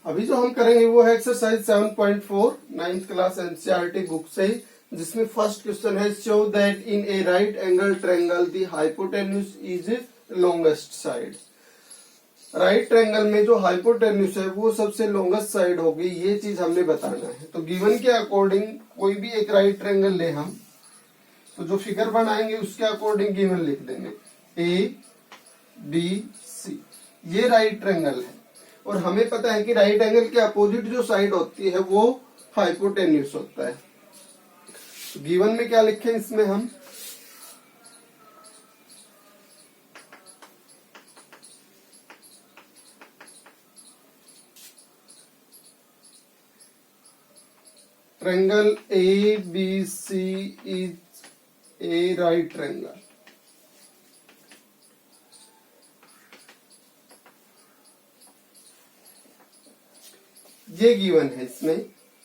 अभी जो हम करेंगे वो है exercise 7.4 9th class NCERT book से, जिसमें फर्स्ट क्वेश्चन है show that in A right angle triangle the hypotenuse is longest side. Right triangle में जो हाइपोटेन्यूज है वो सबसे लॉन्गेस्ट साइड होगी, ये चीज हमने बताना है। तो गिवन के अकॉर्डिंग कोई भी एक राइट ट्रायंगल ले हम, तो जो फिगर बनाएंगे उसके अकॉर्डिंग गिवन लिख देंगे ए बी सी। ये राइट ट्रायंगल है और हमें पता है कि राइट एंगल के अपोजिट जो साइड होती है वो हाइपोटेन्यूज होता है। तो गिवन में क्या लिखें इसमें हम, triangle A B C is a right triangle. ये गिवन है, इसमें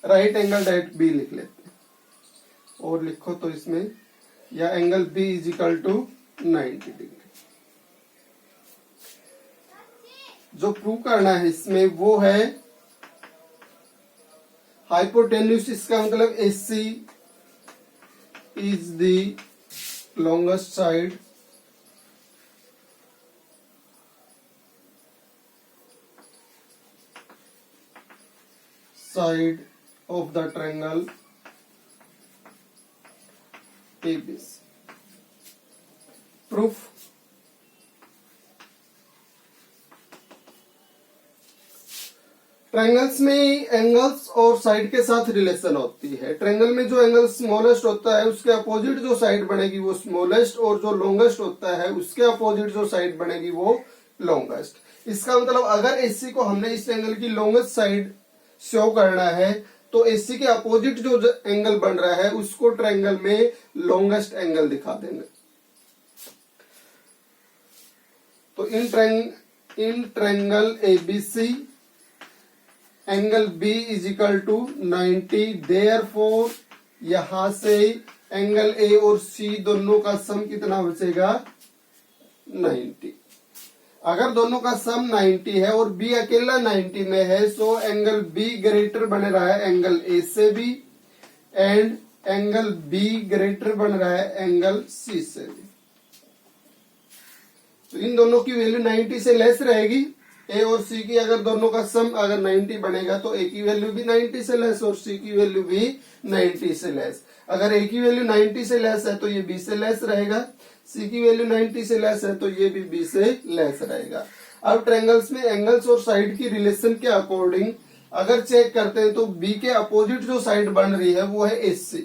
राइट एंगल डायरेक्ट बी लिख लेते हैं और लिखो तो इसमें या angle B is equal to 90 degree. जो प्रूव करना है इसमें वो है हाइपोटेन्यूज, इसका मतलब AC is the longest side of the triangle ABC. Proof. Triangles में एंगल्स और साइड के साथ रिलेशन होती है। ट्रायंगल में जो एंगल स्मॉलेस्ट होता है उसके अपोजिट जो साइड बनेगी वो स्मॉलेस्ट, और जो लॉन्गेस्ट होता है उसके अपोजिट जो साइड बनेगी वो लॉन्गेस्ट। इसका मतलब अगर AC को हमने इस एंगल की लॉन्गेस्ट साइड शो करना है तो AC के अपोजिट जो एंगल बन रहा है उसको ट्रायंगल में लॉन्गेस्ट एंगल दिखा देंगे। तो in triangle ABC angle B is equal to 90, therefore यहां से एंगल A और C दोनों का सम कितना बचेगा 90। अगर दोनों का सम 90 है और B अकेला 90 में है, सो एंगल B ग्रेटर बन रहा है एंगल A से भी, एंड एंगल B ग्रेटर बन रहा है एंगल C से भी। तो इन दोनों की वैल्यू 90 से लेस रहेगी। A और C की अगर दोनों का सम अगर 90 बनेगा तो A की वैल्यू भी 90 से लेस और C की वैल्यू भी 90 से लेस। अगर A की वैल्यू 90 से लेस है तो ये B से लेस रहेगा, C की वैल्यू 90 से लेस है तो ये भी B से लेस रहेगा। अब ट्रायंगल्स में एंगल्स और साइड की रिलेशन के अकॉर्डिंग अगर चेक करते हैं तो B के अपोजिट जो साइड बन रही है वो है AC,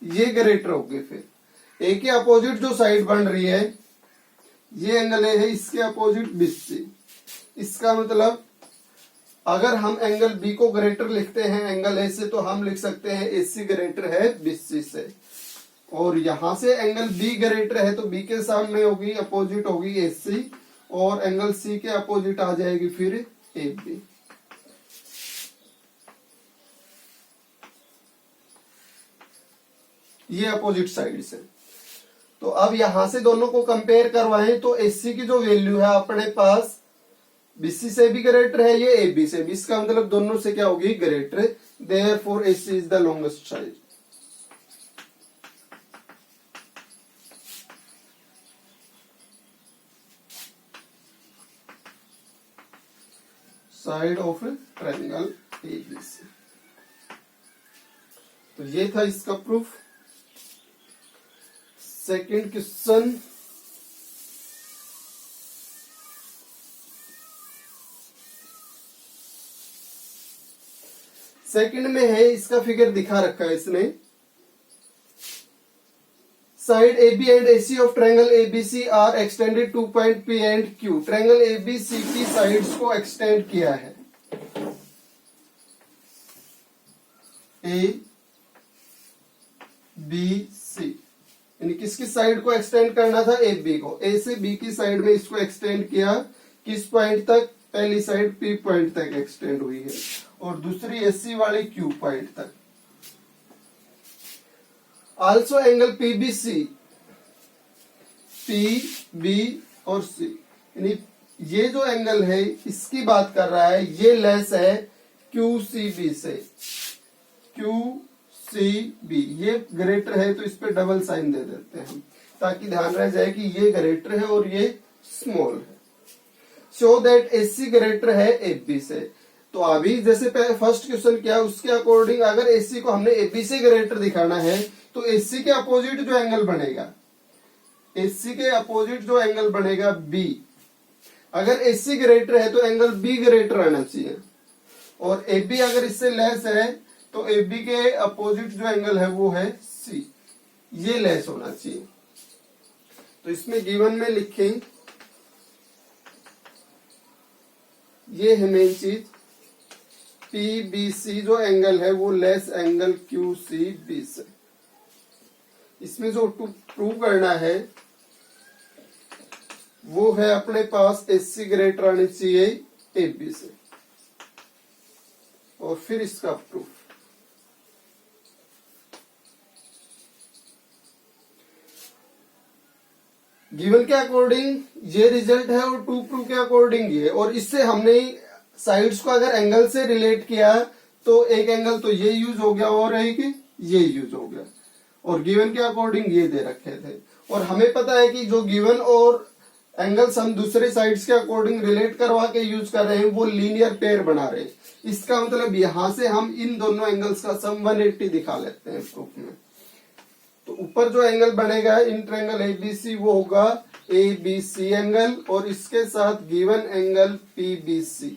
ये ग्रेटर होगी। फिर A के अपोजिट जो साइड बन रही है ये एंगल A है, इसके अपोजिट BC। इसका मतलब अगर हम एंगल B को ग्रेटर लिखते हैं एंगल A से तो हम लिख सकते हैं AC ग्रेटर है BC से, और यहां से एंगल B ग्रेटर है तो B के सामने होगी अपोजिट होगी AC, और एंगल C के अपोजिट आ जाएगी फिर AB। ये अपोजिट साइड से। तो अब यहां से दोनों को कंपेयर करवाएं तो AC की जो वैल्यू है अपने पास BC से भी ग्रेटर है, ये AB से भी, इसका मतलब दोनों से क्या होगी greater, therefore AC is the longest side of triangle ABC। तो ये था इसका प्रूफ। सेकंड क्वेश्चन, सेकंड में है, इसका फिगर दिखा रखा है इसने। Side AB and AC of triangle ABC are extended to point P and Q। Triangle ABC की साइड्स को एक्सटेंड किया है A B C, यानी किसकी साइड को एक्सटेंड करना था AB को, A से B की साइड में इसको एक्सटेंड किया, किस पॉइंट तक, पहली साइड P पॉइंट तक एक्सटेंड हुई है और दूसरी AC वाली Q पॉइंट तक। Also angle PBC, P B और C, यानी ये जो एंगल है इसकी बात कर रहा है, ये लेस है QCB से। QCB ये ग्रेटर है, तो इस पे डबल साइन दे देते हैं हम, ताकि ध्यान रह जाए कि ये ग्रेटर है और ये स्मॉल है। शो दैट AC ग्रेटर है AB से। तो अभी जैसे फर्स्ट क्वेश्चन किया उसके अकॉर्डिंग अगर AC को हमने AB से ग्रेटर दिखाना है तो AC के अपोजिट जो एंगल बनेगा, AC के अपोजिट जो एंगल बनेगा B, अगर AC ग्रेटर है तो एंगल B ग्रेटर आना चाहिए, और AB अगर इससे लेस है तो AB के अपोजिट जो एंगल है वो है C, ये लेस होना चाहिए। तो इसमें गिवन में लिखें, ये है मेन चीज, PBC जो एंगल है वो लेस एंगल QCB से। इसमें जो प्रूव करना है वो है अपने पास AC ग्रेटर आनी चाहिए AB से, और फिर इसका प्रूफ। गिवन के अकॉर्डिंग ये रिजल्ट है और टू प्रूफ के अकॉर्डिंग ये, और इससे हमने साइड्स को अगर एंगल से रिलेट किया तो एक एंगल तो ये यूज हो गया और एक ये यूज हो गया, और गिवन के अकॉर्डिंग ये दे रखे थे। और हमें पता है कि जो गिवन और एंगल्स हम दूसरे साइड्स के अकॉर्डिंग रिलेट करवा के यूज कर रहे हैं वो लीनियर पेयर बना रहे हैं। इसका मतलब यहां से हम इन दोनों एंगल्स का सम 180 दिखा लेते हैं प्रूफ में। तो ऊपर जो एंगल बनेगा इन ट्रायंगल ABC वो होगा ABC एंगल, और इसके साथ गिवन एंगल PBC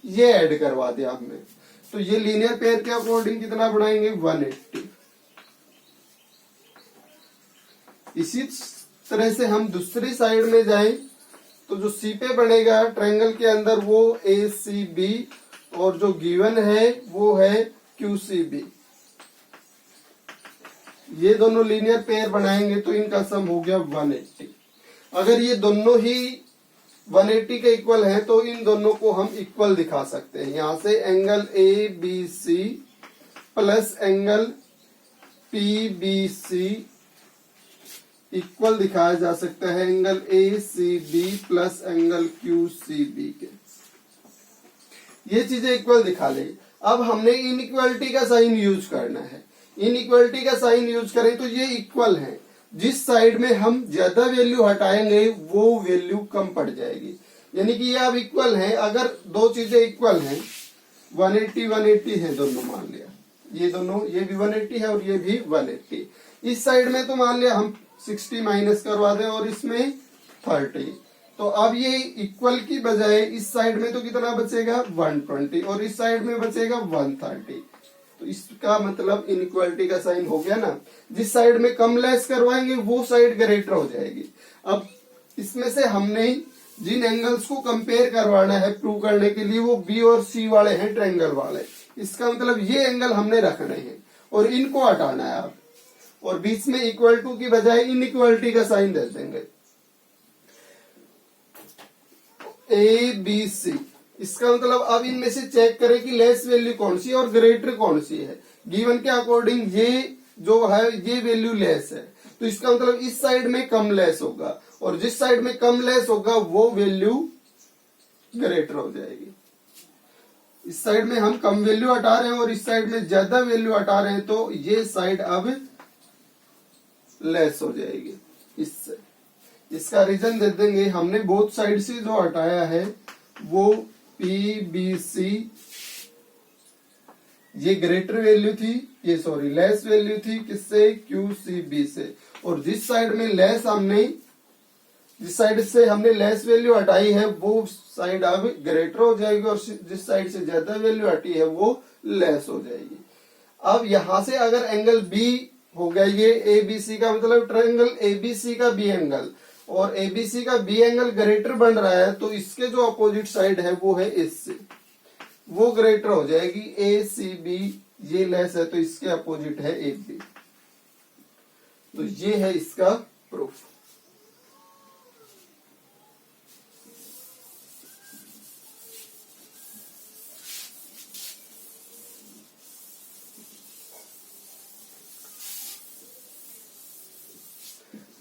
ये ऐड करवा दिया हमने। तो ये लीनियर पेयर के अकॉर्डिंग कितना बनाएंगे 180। इसी तरह से हम दूसरी साइड में जाएं तो जो C पे बनेगा ट्रायंगल के अंदर वो ACB, और जो गिवन है वो है QCB। ये दोनों लीनियर पेयर बनाएंगे तो इनका सम हो गया 180। अगर ये दोनों ही 180 के इक्वल हैं तो इन दोनों को हम इक्वल दिखा सकते हैं। यहां से angle ABC plus angle PBC equal दिखाया जा सकता है angle ACB plus angle QCB के। ये चीजें इक्वल दिखा ले। अब हमने इनइक्वालिटी का साइन यूज करना है। इनइक्वालिटी का साइन यूज करें तो ये इक्वल है, जिस साइड में हम ज्यादा वैल्यू हटाएंगे वो वैल्यू कम पड़ जाएगी। यानी कि ये अब इक्वल है। अगर दो चीजें इक्वल हैं, 180 180 है दोनों, मान लिया ये दोनों, ये भी 180 है और ये भी 180। इस साइड में तो मान लिया हम 60 माइनस करवा दें और इसमें 30, तो अब ये इक्वल की बजाय इस साइड में तो कितना बचेगा 120 और इस साइड में बचेगा 130। तो इसका मतलब इनइक्वालिटी का साइन हो गया ना। जिस साइड में कम लेस करवाएंगे वो साइड ग्रेटर हो जाएगी। अब इसमें से हमने जिन एंगल्स को कंपेयर करवाना है प्रूव करने के लिए वो B और C वाले हैं, ट्रायंगल वाले। इसका मतलब ये एंगल हमने रखने हैं और इनको हटाना है आप, और बीच में इक्वल टू की बजाय इनइक्वालिटी का साइन दे देंगे ABC। इसका मतलब अब इनमें से चेक करें कि लेस वैल्यू कौन सी और ग्रेटर कौन सी है। गिवन के अकॉर्डिंग ये जो है ये वैल्यू लेस है, तो इसका मतलब इस साइड में कम लेस होगा, और जिस साइड में कम लेस होगा वो वैल्यू ग्रेटर हो जाएगी। इस साइड में हम कम वैल्यू हटा रहे हैं और इस साइड में ज्यादा वैल्यू हटा रहे हैं, तो ये साइड अब लेस हो जाएगी इससे। इसका रीजन दे देंगे, हमने बोथ साइड से जो हटाया है वो PBC ये ग्रेटर वैल्यू थी, ये सॉरी लेस वैल्यू थी किससे, QCB से। और जिस साइड में लेस हमने, जिस साइड से हमने लेस वैल्यू हटाई है वो साइड अब ग्रेटर हो जाएगी, और जिस साइड से ज्यादा वैल्यू हटी है वो लेस हो जाएगी। अब यहां से अगर एंगल B हो गया ये ABC का, मतलब ट्रायंगल ABC का B एंगल, और ABC का B एंगल ग्रेटर बन रहा है, तो इसके जो अपोजिट साइड है वो है AC, वो ग्रेटर हो जाएगी। ACB ये लेस है तो इसके अपोजिट है AB। तो ये है इसका प्रूफ।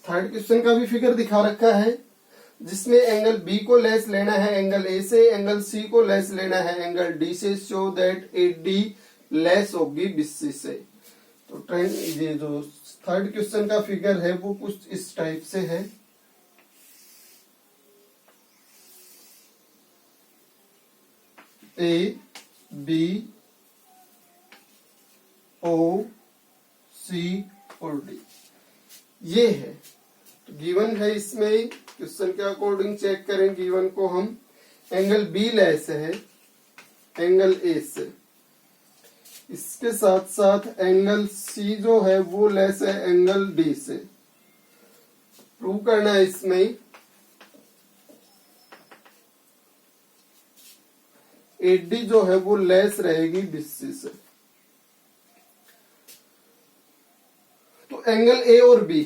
थर्ड क्वेश्चन का भी फिगर दिखा रखा है। जिसमें एंगल बी को लेस लेना है एंगल ए से, एंगल सी को लेस लेना है एंगल डी से, so that A D less होगी बीसी से। तो ट्रेंड ये जो थर्ड क्वेश्चन का फिगर है वो कुछ इस टाइप से है। ए बी ओ सी और डी ये है। तो गिवन है, इसमें क्वेश्चन के अकॉर्डिंग चेक करें गिवन को हम। एंगल बी लेस है एंगल ए से, इसके साथ साथ एंगल सी जो है वो लेस है एंगल डी से। प्रूव करना है इसमें एडी जो है वो लेस रहेगी बीसी से। तो एंगल ए और बी,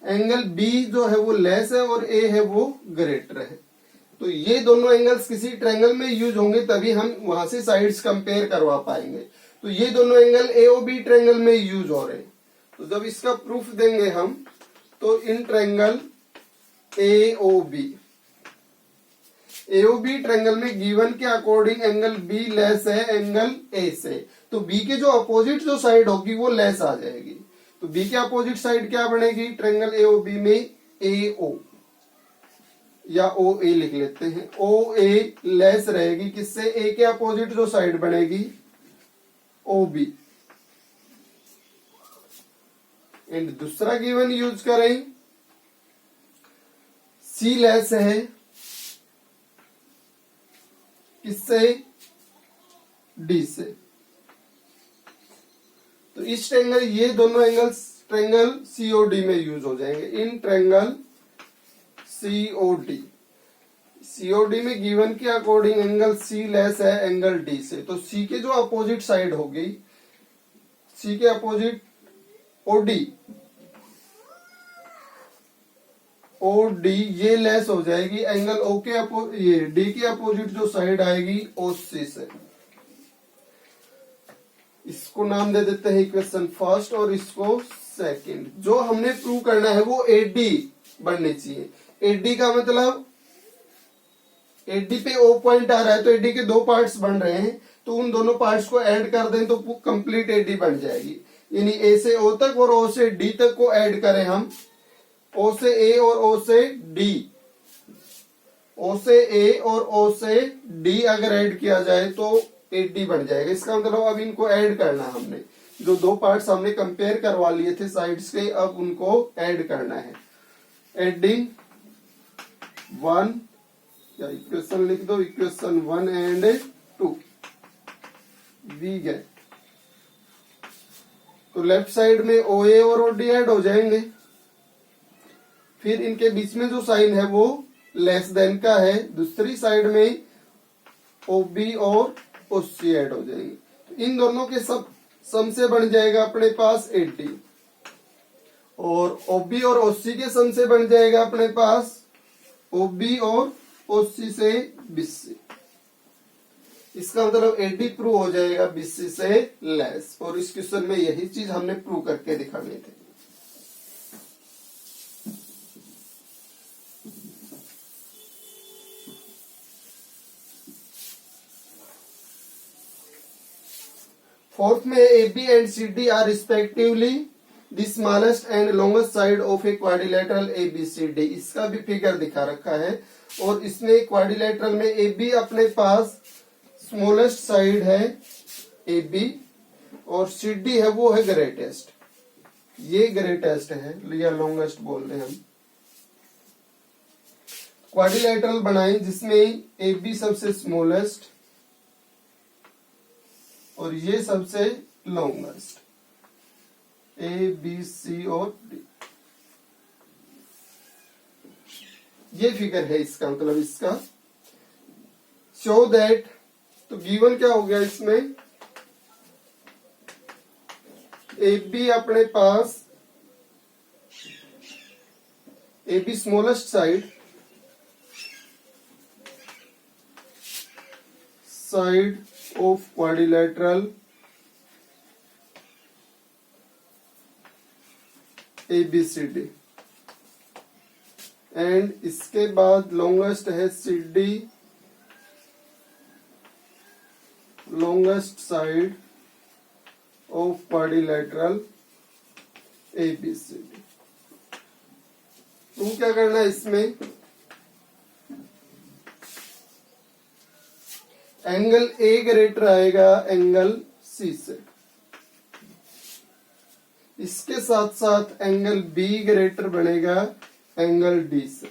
एंगल बी जो है वो लेस है और ए है वो ग्रेटर है। तो ये दोनों एंगल्स किसी ट्रायंगल में यूज होंगे तभी हम वहां से साइड्स कंपेयर करवा पाएंगे। तो ये दोनों angle A O B triangle में यूज हो रहे हैं। तो जब इसका प्रूफ देंगे हम, तो in triangle A O B, AOB triangle में गिवन के अकॉर्डिंग एंगल बी लेस है एंगल ए से। तो बी के जो अपोजिट जो साइड होगी वो लेस आ जाएगी। तो बी के अपोजिट साइड क्या बनेगी ट्रायंगल एओबी में? ए ओ या ओ ए लिख लेते हैं। ओ ए लेस रहेगी किससे? ए के अपोजिट जो साइड बनेगी ओ बी। एंड दूसरा गिवन यूज करें, सी लेस है किससे? डी से। तो इस ट्रायंगल, ये दोनों एंगल्स ट्रायंगल सीओडी में यूज हो जाएंगे। इन ट्रायंगल सीओडी, सीओडी में गिवन के अकॉर्डिंग एंगल सी लेस है एंगल डी से। तो सी के जो अपोजिट साइड होगी, सी के अपोजिट ओडी, ओ डी ये लेस हो जाएगी एंगल ओ के ये डी के अपोजिट जो साइड आएगी ओ सी से। इसको नाम दे देते हैं इक्वेशन फर्स्ट और इसको सेकंड। जो हमने प्रूव करना है वो एडी बननी चाहिए। एडी का मतलब एडी पे ओ पॉइंट आ रहा है तो एडी के दो पार्ट्स बन रहे हैं, तो उन दोनों पार्ट्स को ऐड कर दें तो कंप्लीट एडी बन जाएगी। यानी ए से ओ तक और ओ से डी तक को ऐड करें हम, ओ से ए और ओ से डी, ओ से ए और ओ से डी अगर ऐड किया जाए तो एडी बन जाएगा। इसका मतलब अब इनको ऐड करना है हमने। जो दो पार्ट्स हमने कंपेयर करवा लिए थे साइड्स के, अब उनको ऐड करना है। एडिंग वन, या इक्वेशन लिख दो, इक्वेशन 1 एंड 2 वी गेट। तो लेफ्ट साइड में ओ ए और ओ डी ऐड हो जाएंगे। फिर इनके बीच में जो साइन है वो लेस देन का है, दूसरी साइड में ओ बी और ओ सी ऐड हो जाएंगे। तो इन दोनों के सब सम से बन जाएगा अपने पास 80, और ओ बी और ओ सी के सम से बन जाएगा अपने पास ओ बी और ओ सी से 20। इसका मतलब 80 प्रूव हो जाएगा 20 से लेस। और इस क्वेश्चन में यही चीज हमने प्रूव करके दिखानी थी। फोर्थ में A B and C D are respectively the smallest and longest side of a quadrilateral A B C D. इसका भी फिगर दिखा रखा है। और इसमें क्वाड्रिलेटरल में ए बी अपने पास स्मॉलेस्ट साइड है ए बी, और सी डी है वो है ग्रेटेस्ट। ये ग्रेटेस्ट है या लॉन्गेस्ट बोल रहे हैं हम। क्वाड्रिलेटरल बनाए जिसमें ए बी सबसे स्मॉलेस्ट और ये सबसे लॉन्गेस्ट, ए बी सी और डी। ये फिगर है इसका मतलब इसका। शो दैट, तो गिवन क्या हो गया इसमें? ए बी अपने पास, A B smallest side of quadrilateral ABCD and इसके बाद लॉन्गेस्ट है CD, longest side of quadrilateral ABCD। तो क्या करना है इसमें, एंगल A ग्रेटर आएगा एंगल C से, इसके साथ साथ एंगल B ग्रेटर बनेगा एंगल D से।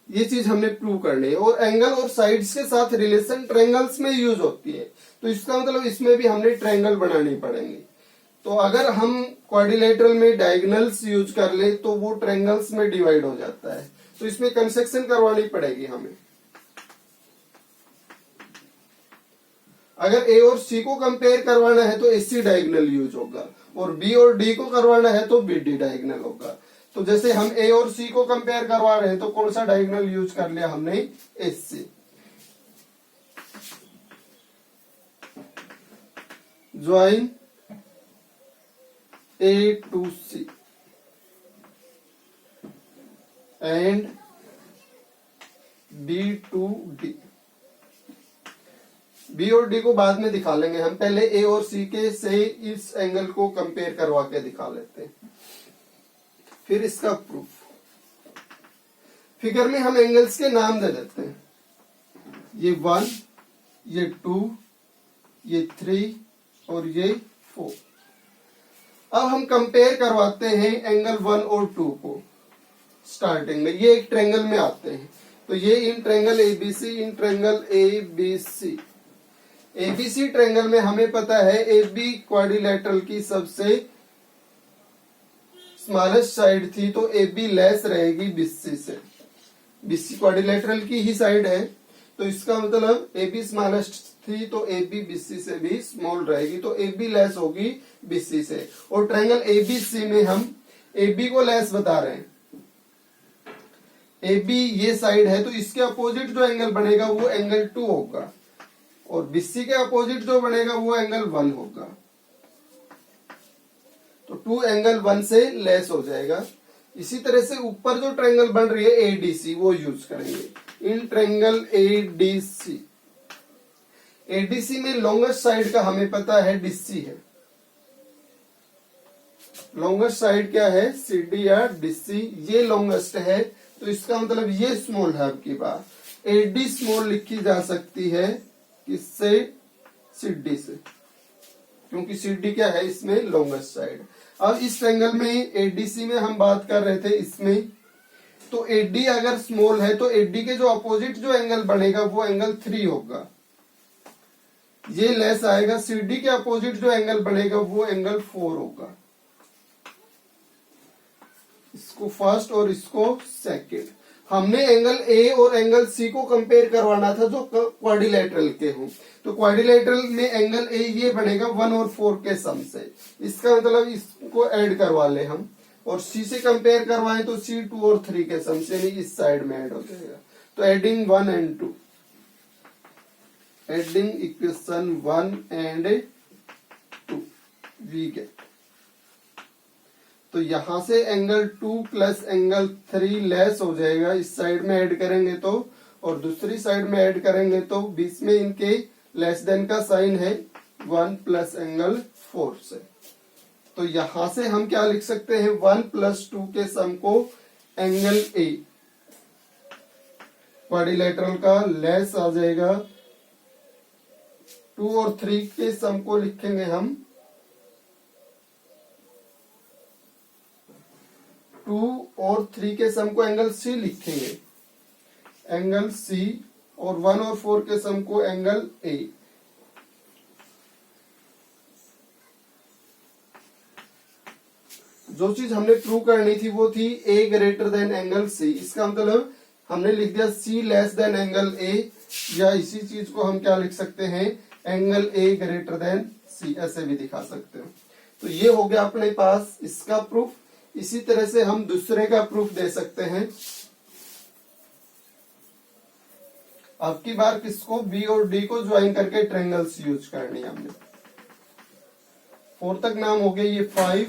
ये चीज हमने प्रूव करनी है। और एंगल और साइड्स के साथ रिलेशन ट्रायंगल्स में यूज होती है, तो इसका मतलब इसमें भी हमने ट्रायंगल बनानी पड़ेंगे। तो अगर हम क्वाड्रिलेटरल में डायगोनल्स यूज कर ले तो वो ट्रायंगल्स में डिवाइड हो जाता है, तो इसमें कंस्ट्रक्शन करवानी पड़ेगी हमें। अगर A और C को कंपेयर करवाना है तो AC डायगोनल यूज होगा, और B और D को करवाना है तो BD डायगोनल होगा। तो जैसे हम A और C को कंपेयर करवा रहे हैं तो कौन सा डायगोनल यूज कर लिया हमने, AC। Join A to C and B to D। B और D को बाद में दिखा लेंगे हम, पहले A और C के से इस एंगल को कंपेयर करवा के दिखा लेते हैं, फिर इसका प्रूफ। फिगर में हम एंगल्स के नाम दे देते हैं, ये 1, ये 2, ये 3 और ये 4। अब हम कंपेयर करवाते हैं एंगल 1 और 2 को। स्टार्टिंग में ये एक ट्रायंगल में आते हैं, तो ये इन ट्रायंगल ABC, इन ट्रायंगल ABC। ABC ट्रायंगल में हमें पता है AB क्वाड्रिलेटरल की सबसे स्मॉलेस्ट साइड थी, तो AB लेस रहेगी BC से। BC क्वाड्रिलेटरल की ही साइड है, तो इसका मतलब AB स्मॉलेस्ट थी तो AB BC से भी स्मॉल रहेगी, तो AB लेस होगी BC से। और ट्रायंगल ABC में हम AB को लेस बता रहे हैं। AB ये साइड है, तो इसके अपोजिट जो एंगल बनेगा वो एंगल 2 होगा, और BC के अपोजिट जो बनेगा वो एंगल 1 होगा। तो 2 एंगल 1 से लेस हो जाएगा। इसी तरह से ऊपर जो ट्रायंगल बन रही है ADC वो यूज करेंगे, इन ट्रायंगल ADC। ADC में लॉन्गेस्ट साइड का हमें पता है DC है। लॉन्गेस्ट साइड क्या है, CD या DC। ये लॉन्गेस्ट है, तो इसका मतलब ये स्मॉल है। अब की बार AD स्मॉल लिखी जा सकती है किससे, CD से, क्योंकि CD क्या है इसमें लॉन्गेस्ट साइड। अब इस ट्रायंगल में ADC में हम बात कर रहे थे इसमें, तो AD अगर स्मॉल है तो AD के जो अपोजिट जो एंगल बनेगा वो एंगल 3 होगा। ये लेस आएगा, CD के अपोजिट जो एंगल बनेगा वो एंगल 4 होगा। इसको फर्स्ट और इसको सेकंड। हमने एंगल A और एंगल C को कंपेयर करवाना था जो क्वाड्रिलेटरल के हों, तो क्वाड्रिलेटरल में एंगल A ये बनेगा 1 और 4 के सम से। इसका मतलब इसको ऐड करवा ले हम, और C से कंपेयर करवाएं तो C 2 और 3 के सम से, यानी इस साइड में ऐड हो जाएगा। तो adding 1 and 2, adding equation 1 and 2 we get. तो यहां से एंगल 2 प्लस एंगल 3 लेस हो जाएगा, इस साइड में ऐड करेंगे तो, और दूसरी साइड में ऐड करेंगे तो बीच में इनके लेस देन का साइन है 1 प्लस एंगल 4 से। तो यहां से हम क्या लिख सकते हैं, 1 प्लस 2 के सम को एंगल A क्वाड्रिलेटरल का लेस आ जाएगा। 2 और 3 के सम को लिखेंगे हम 2 और 3 के सम को एंगल C लिखेंगे, एंगल C, और 1 और 4 के सम को एंगल A। जो चीज हमने प्रूव करनी थी वो थी A greater than angle C। इसका मतलब हमने लिख दिया C less than angle A, या इसी चीज को हम क्या लिख सकते हैं, angle A greater than C, ऐसे भी दिखा सकते हो। तो ये हो गया अपने पास इसका प्रूफ। इसी तरह से हम दूसरे का प्रूफ दे सकते हैं। अब की बार किसको, B और D को ज्वाइन करके ट्रायंगल्स यूज करनी है हमने। 4 तक नाम हो गए ये 5,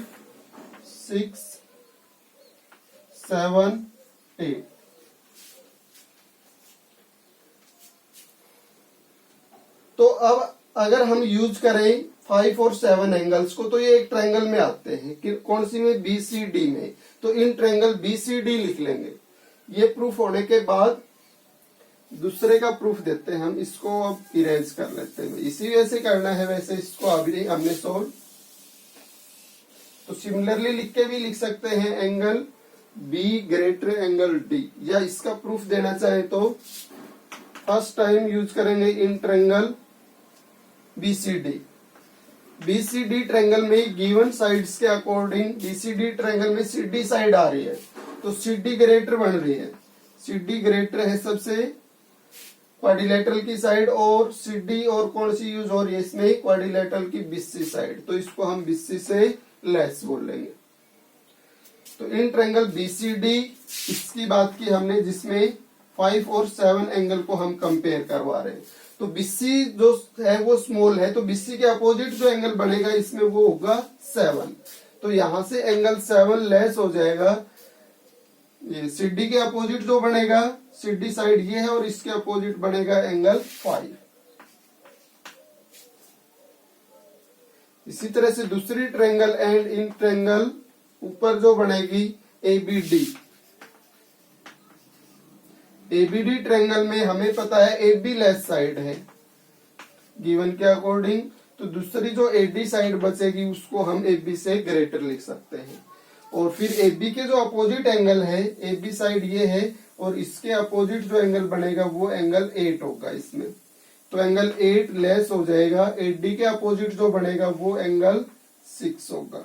6, 7, 8। तो अब अगर हम यूज करें 5 और 7 एंगल्स को, तो ये एक ट्रायंगल में आते हैं कि कौन सी में, BCD में। तो इन ट्रायंगल BCD लिख लेंगे। ये प्रूफ होने के बाद दूसरे का प्रूफ देते हैं हम। इसको अब इरेज कर लेते हैं, इसी वैसे करना है वैसे इसको अभी हमने सोल्व। तो सिमिलरली लिख के भी लिख सकते हैं angle B greater angle D, या इसका प्रूफ देना चाहे तो फर्स्ट टाइम यूज करेंगे in triangle BCD। BCD triangle में गिवन साइड्स के अकॉर्डिंग BCD ट्रायंगल में CD साइड आ रही है, तो CD ग्रेटर बन रही है। CD ग्रेटर है सबसे क्वाड्रिलेटरल की साइड, और CD और कौन सी यूज हो रही है इसमें, क्वाड्रिलेटरल की BC साइड। तो इसको हम BC से लेस बोल लेंगे। तो इन ट्रायंगल BCD इसकी बात की हमने, जिसमें 5 और 7 एंगल को हम कंपेयर करवा रहे हैं। तो BC जो है वो स्मॉल है, तो BC के अपोजिट जो एंगल बनेगा इसमें वो होगा 7। तो यहां से एंगल 7 लेस हो जाएगा। ये CD के अपोजिट जो बनेगा, CD साइड ये है, और इसके अपोजिट बनेगा एंगल 5। इसी तरह से दूसरी ट्रायंगल एंड इन ट्रायंगल ऊपर जो बनेगी ABD। ABD ट्रायंगल में हमें पता है AB लेस साइड है गिवन के अकॉर्डिंग, तो दूसरी जो AD साइड बचेगी उसको हम AB से ग्रेटर लिख सकते हैं। और फिर AB के जो अपोजिट एंगल है, AB साइड ये है, और इसके अपोजिट जो एंगल बनेगा वो एंगल 8 होगा इसमें। तो एंगल 8 लेस हो जाएगा। AD के अपोजिट जो बनेगा वो एंगल 6 होगा।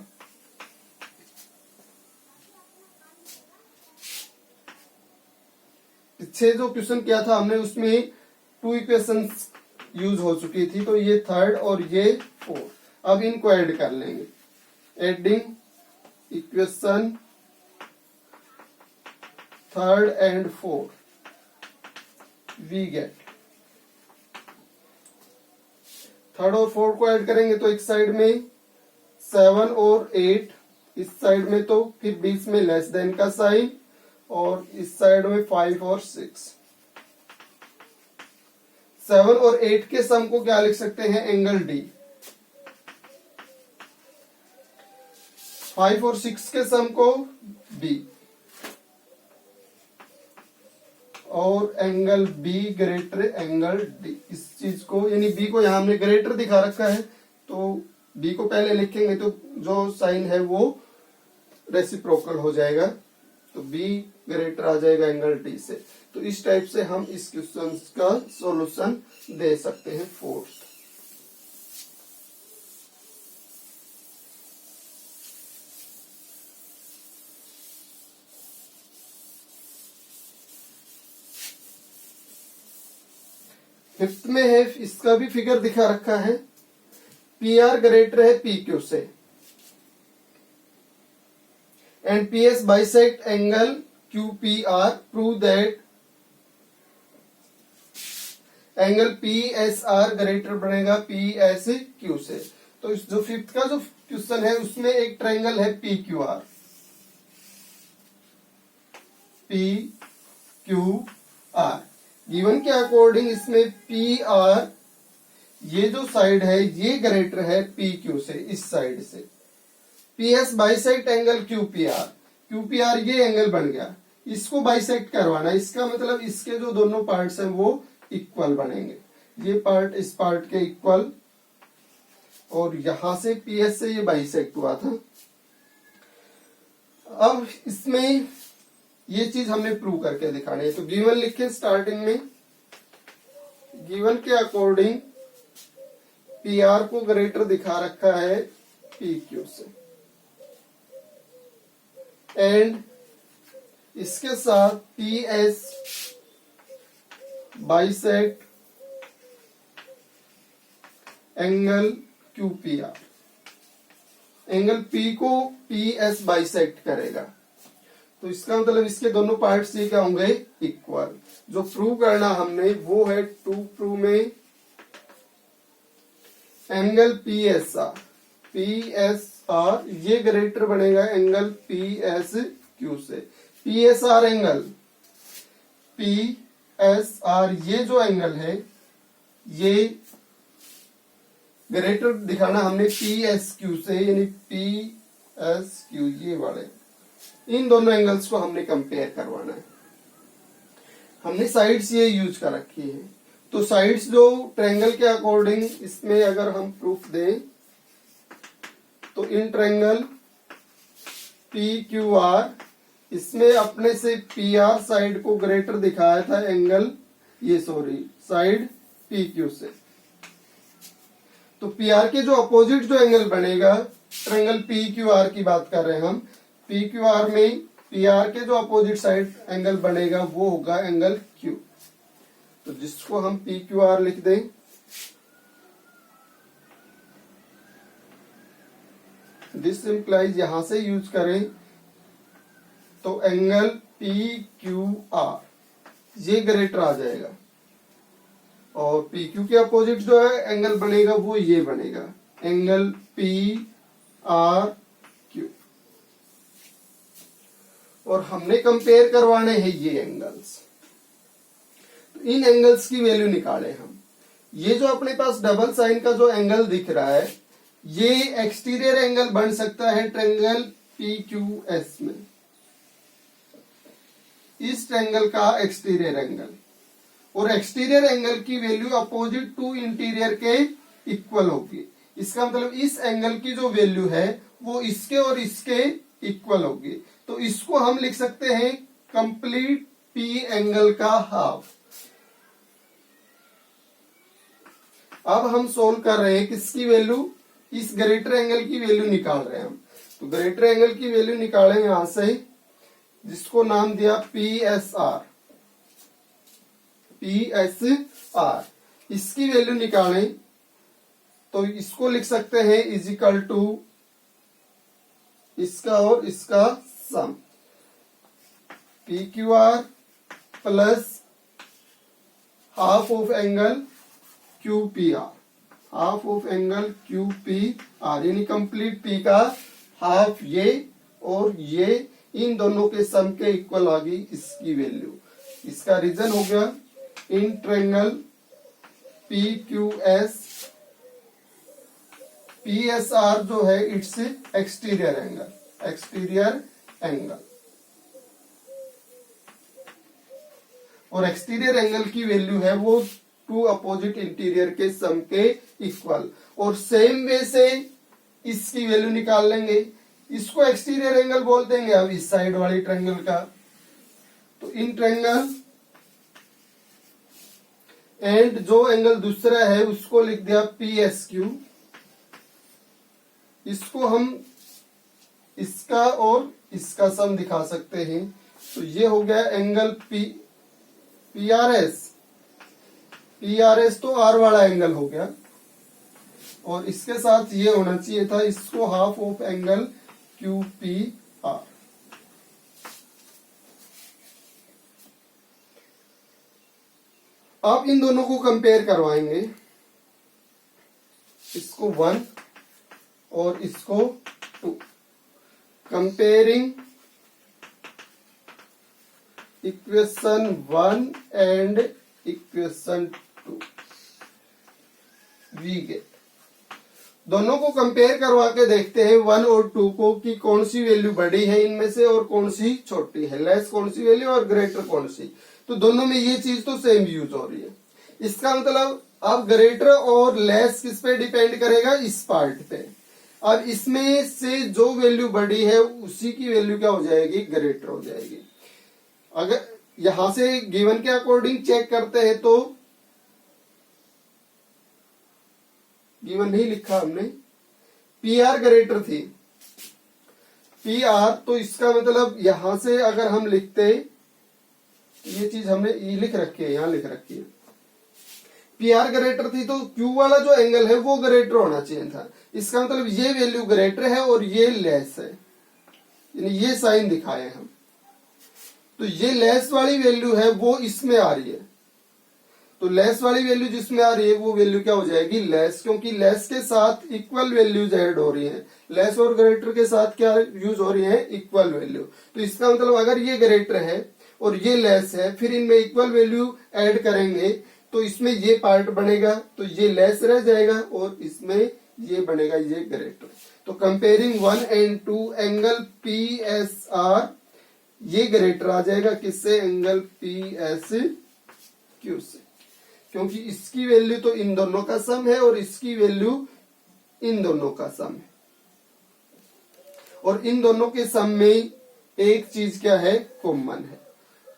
पीछे जो क्वेश्चन किया था हमने उसमें 2 इक्वेशंस यूज हो चुकी थी, तो ये 3rd और ये 4th। अब इनको ऐड कर लेंगे। Adding equation 3rd and 4th, we get 3rd और 4th को ऐड करेंगे तो एक साइड में 7 और 8, इस साइड में तो फिर बीच में लेस देन का साइन, और इस साइड में 5 और 6। 7 और 8 के सम को क्या लिख सकते हैं, एंगल D। 5 और 6 के सम को B, और angle B greater angle D। इस चीज को, यानी B को यहां हमने ग्रेटर दिखा रखा है, तो B को पहले लिखेंगे तो जो साइन है वो रेसिप्रोकल हो जाएगा, तो B ग्रेटर आ जाएगा एंगल D से। तो इस टाइप से हम इस क्वेश्चन का सॉल्यूशन दे सकते हैं 4th। फिफ्थ में है, इसका भी फिगर दिखा रखा है। PR ग्रेटर है PQ से, and PS bisect angle QPR। Prove that angle PSR greater बनेगा PSQ से। तो इस जो फिफ्थ का जो क्वेश्चन है उसमें एक ट्रायंगल है PQR। PQR गिवन के अकॉर्डिंग इसमें PR ये जो साइड है ये ग्रेटर है PQ से, इस साइड से। PS bisect angle QPR। QPR ये एंगल बन गया, इसको बाइसेक्ट करवाना, इसका मतलब इसके जो दोनों पार्ट्स हैं वो इक्वल बनेंगे। ये पार्ट इस पार्ट के इक्वल, और यहां से PS से ये बाइसेक्ट हुआ था। अब इसमें ये चीज हमने प्रूव करके दिखानी है। तो गिवन लिखे स्टार्टिंग में, गिवन के अकॉर्डिंग PR को ग्रेटर दिखा रखा है PQ से, एंड इसके साथ PS bisect angle QPR। Angle P को PS बाइसेक्ट करेगा, तो इसका मतलब इसके दोनों पार्ट्स ये क्या होंगे, इक्वल। जो प्रूव करना हमने वो है 2 प्रूव में एंगल PSR ये ग्रेटर बनेगा एंगल PSQ से। P S R angle, P S R ये जो एंगल है ये ग्रेटर दिखाना हमने पी एस क्यू से, यानी पी एस क्यू ये वाले, इन दोनों एंगल्स को हमने कंपेयर करवाना है। हमने साइड्स ये यूज कर रखी है, तो साइड्स जो ट्रायंगल के अकॉर्डिंग इसमें अगर हम प्रूफ दें तो in triangle P Q are, इसमें अपने से पी आर साइड को ग्रेटर दिखाया था एंगल, ये सॉरी साइड पी क्यू से। तो पी आर के जो अपोजिट जो एंगल बनेगा, ट्रायंगल पी क्यू आर की बात कर रहे हैं हम, पी क्यू आर में पी आर के जो अपोजिट साइड एंगल बनेगा वो होगा एंगल क्यू। तो जिसको हम पी क्यू आर लिख दें, दिस इंप्लाइज यहां से यूज करें तो एंगल पी क्यू आर ये ग्रेटर आ जाएगा, और पी क्यू के अपोजिट जो है एंगल बनेगा वो ये बनेगा एंगल पी आर क्यू। और हमने कंपेयर करवाने हैं ये एंगल्स, तो इन एंगल्स की वैल्यू निकाले हम। ये जो अपने पास डबल साइन का जो एंगल दिख रहा है ये एक्सटीरियर एंगल बन सकता है ट्रायंगल पी क्यू एस में, इस ट्रायंगल का एक्सटीरियर एंगल, और एक्सटीरियर एंगल की वैल्यू अपोजिट टू इंटीरियर के इक्वल होगी। इसका मतलब इस एंगल की जो वैल्यू है वो इसके और इसके इक्वल होगी। तो इसको हम लिख सकते हैं कंप्लीट पी एंगल का हाफ। अब हम सोल्व कर रहे हैं किसकी वैल्यू, इस ग्रेटर एंगल की वैल्यू निकाल रहे हैं हम। तो ग्रेटर एंगल की वैल्यू निकाले यहां से, जिसको नाम दिया P S R, P S R, इसकी वैल्यू निकालें तो इसको लिख सकते हैं इज इक्वल टू इसका और इसका sum, P Q R plus half of angle Q P R, half of angle Q P R, यानी कंप्लीट पी का हाफ ये और ये, इन दोनों के सम के इक्वल आ गई इसकी वैल्यू। इसका रीजन हो गया इन triangle P Q S, P S R जो है it's exterior angle, exterior angle, और एक्सटीरियर एंगल की वैल्यू है वो टू अपोजिट इंटीरियर के सम के इक्वल। और सेम वे से इसकी वैल्यू निकाल लेंगे, इसको एक्सटीरियर एंगल बोल देंगे अब इस साइड वाली ट्रायंगल का। तो इन ट्रायंगल एंड जो एंगल दूसरा है उसको लिख दिया पी एस क्यू, इसको हम इसका और इसका सम दिखा सकते हैं। तो ये हो गया angle P R S, P R S तो आर वाला एंगल हो गया, और इसके साथ ये होना चाहिए था इसको half of angle Q P are. आप इन दोनों को कंपेयर करवाएंगे, इसको 1 और इसको 2, comparing equation 1 and equation 2 we get. दोनों को कंपेयर करवा के देखते हैं 1 और 2 को कि कौन सी वैल्यू बड़ी है इनमें से और कौन सी छोटी है, लेस कौन सी वैल्यू और ग्रेटर कौन सी। तो दोनों में ये चीज तो सेम यूज हो रही है। इसका मतलब अब ग्रेटर और लेस किस पे डिपेंड करेगा, इस पार्ट पे। अब इसमें से जो वैल्यू बड़ी है उसी की वैल्यू क्या हो जाएगी, ग्रेटर हो जाएगी। अगर यहां से गिवन के अकॉर्डिंग चेक करते हैं तो गिवन नहीं लिखा हमने, पी आर ग्रेटर थी, पी आर, तो इसका मतलब यहां से अगर हम लिखते, ये चीज हमने लिख रखी है, यहां लिख रखी है, पी आर ग्रेटर थी तो क्यू वाला जो एंगल है वो ग्रेटर होना चाहिए था। इसका मतलब ये वैल्यू ग्रेटर है और ये लेस है, यानी ये साइन दिखाए हम। तो ये लेस वाली वैल्यू है वो इसमें आ रही है, तो लेस वाली वैल्यू जिसमें आ रही है वो वैल्यू क्या हो जाएगी, लेस, क्योंकि लेस के साथ इक्वल वैल्यूज ऐड हो रही हैं। लेस और ग्रेटर के साथ क्या यूज हो रही है, इक्वल वैल्यू। तो इसका मतलब अगर ये ग्रेटर है और ये लेस है, फिर इनमें इक्वल वैल्यू ऐड करेंगे तो इसमें ये पार्ट बनेगा, तो ये लेस रह जाएगा और इसमें ये बनेगा ये ग्रेटर। तो comparing 1 and 2 angle P S R, ये ग्रेटर आ जाएगा किससे, एंगल पी एस क्यू से, क्योंकि इसकी वैल्यू तो इन दोनों का सम है और इसकी वैल्यू इन दोनों का सम है, और इन दोनों के सम में एक चीज क्या है, कॉमन है,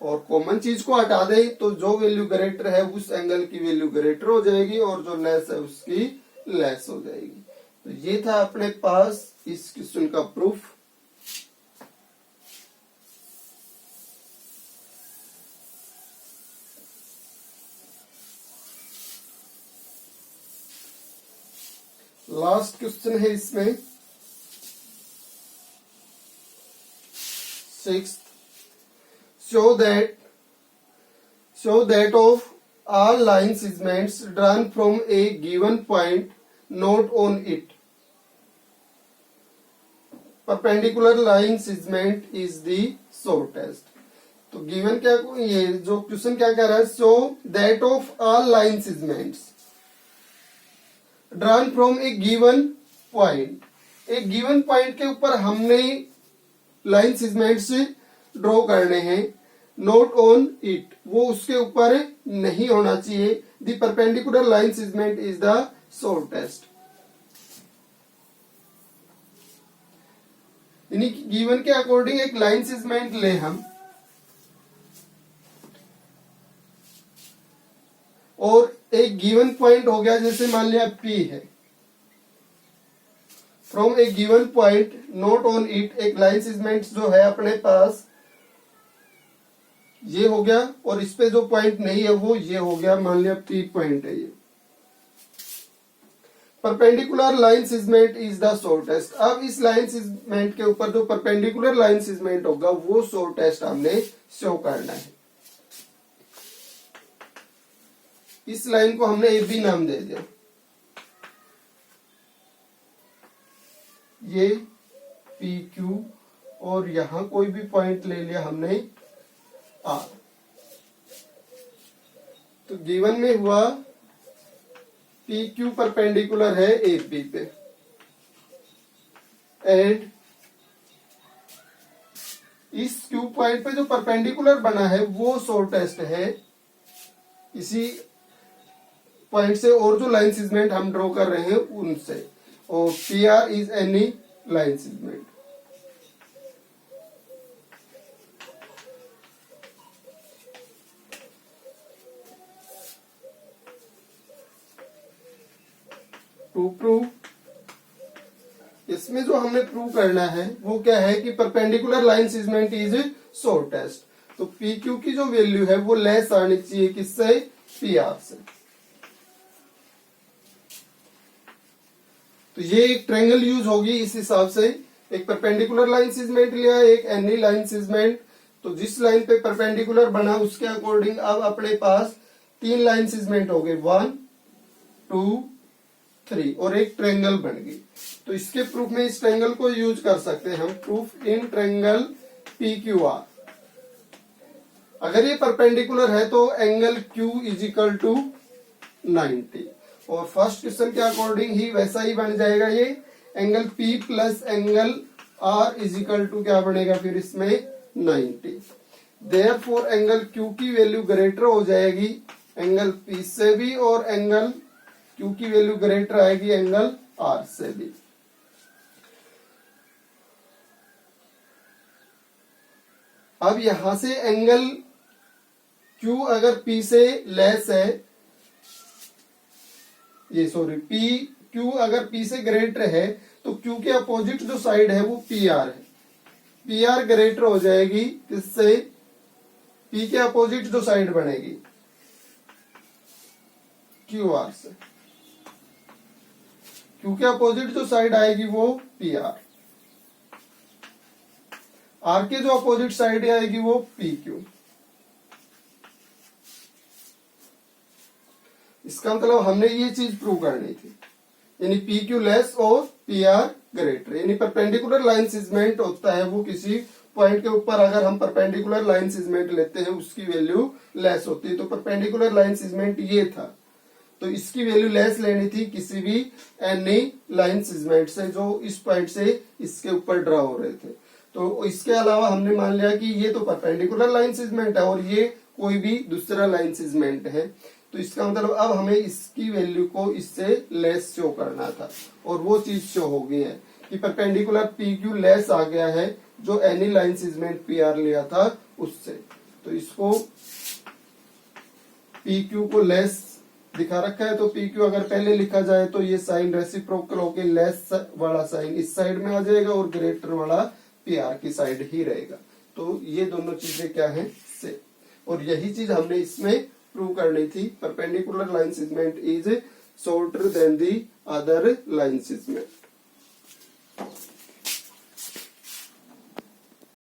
और कॉमन चीज को हटा दे तो जो वैल्यू ग्रेटर है उस एंगल की वैल्यू ग्रेटर हो जाएगी और जो लेस है उसकी लेस हो जाएगी। तो ये था अपने पास इस क्वेश्चन का प्रूफ। लास्ट क्वेश्चन है इसमें 6th, show that of all line segments drawn from a given point, note on it, perpendicular line segment is the shortest। तो गिवन क्या, ये जो क्वेश्चन क्या कह रहा है, show that of all line segments drawn from A given point, एक given point के ऊपर हमने लाइन सेगमेंट्स ड्रॉ करने हैं, नोट ऑन इट, वो उसके ऊपर नहीं होना चाहिए, the perpendicular line segment is the shortest. यानी गिवन के अकॉर्डिंग एक लाइन सेगमेंट ले हम, और एक गिवन पॉइंट हो गया, जैसे मान लिया P है, from A given point note on it, एक लाइन सेगमेंट जो है अपने पास ये हो गया, और इस पे जो पॉइंट नहीं है वो ये हो गया, मान लिया P पॉइंट है ये। Perpendicular line segment is the shortest. अब इस लाइन सेगमेंट के ऊपर जो परपेंडिकुलर लाइन सेगमेंट होगा वो शॉर्टेस्ट हमने शो करना है। इस लाइन को हमने ए बी नाम दे दिया, ये पी क्यू, और यहां कोई भी पॉइंट ले लिया हमने आर। तो गिवन में हुआ पी क्यू परपेंडिकुलर है ए बी पे, एंड इस क्यू पॉइंट पे जो परपेंडिकुलर बना है वो शॉर्टेस्ट है इसी पॉइंट से, और जो लाइन सेगमेंट हम ड्रॉ कर रहे हैं उनसे, और P R is any line segment. To prove, इसमें जो हमें प्रूव करना है वो क्या है कि perpendicular line segment is shortest. तो पी क्यू की जो वैल्यू है वो लेस आनी चाहिए किससे, पी आर से। तो ये एक ट्रायंगल यूज होगी इस हिसाब से, एक परपेंडिकुलर लाइन सेगमेंट लिया, एक एनी लाइन सेगमेंट। तो जिस लाइन पे परपेंडिकुलर बना उसके अकॉर्डिंग अब अपने पास 3 लाइन सेगमेंट हो गए, 1 2 3, और एक ट्रायंगल बन गई। तो इसके प्रूफ में इस ट्रायंगल को यूज कर सकते हैं हम, proof in triangle P Q R. अगर ये परपेंडिकुलर है तो angle Q is equal to 90, और फर्स्ट क्वेश्चन के अकॉर्डिंग ही वैसा ही बन जाएगा, ये angle P plus angle R is equal to क्या बनेगा फिर इसमें 90। देयरफॉर एंगल Q की वैल्यू ग्रेटर हो जाएगी एंगल P से भी, और एंगल Q की वैल्यू ग्रेटर आएगी एंगल R से भी। अब यहां से एंगल Q अगर P से लेस है, ये सॉरी Q अगर P से ग्रेटर है तो Q के अपोजिट जो साइड है वो PR है, PR ग्रेटर हो जाएगी किससे, P के अपोजिट जो साइड बनेगी QR से। Q के अपोजिट जो साइड आएगी वो PR, R के जो अपोजिट साइड आएगी वो PQ। इसका मतलब हमने ये चीज प्रूव करनी थी, यानी पी क्यू लेस और पी आर ग्रेटर, यानी परपेंडिकुलर लाइन सिगमेंट होता है वो किसी पॉइंट के ऊपर अगर हम परपेंडिकुलर लाइन सिगमेंट लेते हैं उसकी वैल्यू लेस होती है। तो परपेंडिकुलर लाइन सिगमेंट ये था, तो इसकी वैल्यू लेस लेनी थी किसी भी एनी लाइन सिगमेंट से जो इस पॉइंट से इसके ऊपर ड्रा हो रहे थे। तो इसके अलावा हमने मान लिया कि ये तो परपेंडिकुलर लाइन सिगमेंट है और ये कोई भी दूसरा लाइन सिगमेंट है, तो इसका मतलब अब हमें इसकी वैल्यू को इससे लेस शो करना था और वो चीज शो हो गई है कि परपेंडिकुलर पी क्यू लेस आ गया है जो any line segment P R लिया था उससे। तो इसको पी क्यू को लेस दिखा रखा है, तो पी क्यू अगर पहले लिखा जाए तो ये साइन रेसिप्रोकल होके लेस वाला साइन इस साइड में आ जाएगा और ग्रेटर वाला पी आर की साइड ही रहेगा। तो ये दोनों चीजें क्या है सेम, और यही चीज हमने इसमें प्रूव करनी थी। Perpendicular line segment is shorter than the other line segment.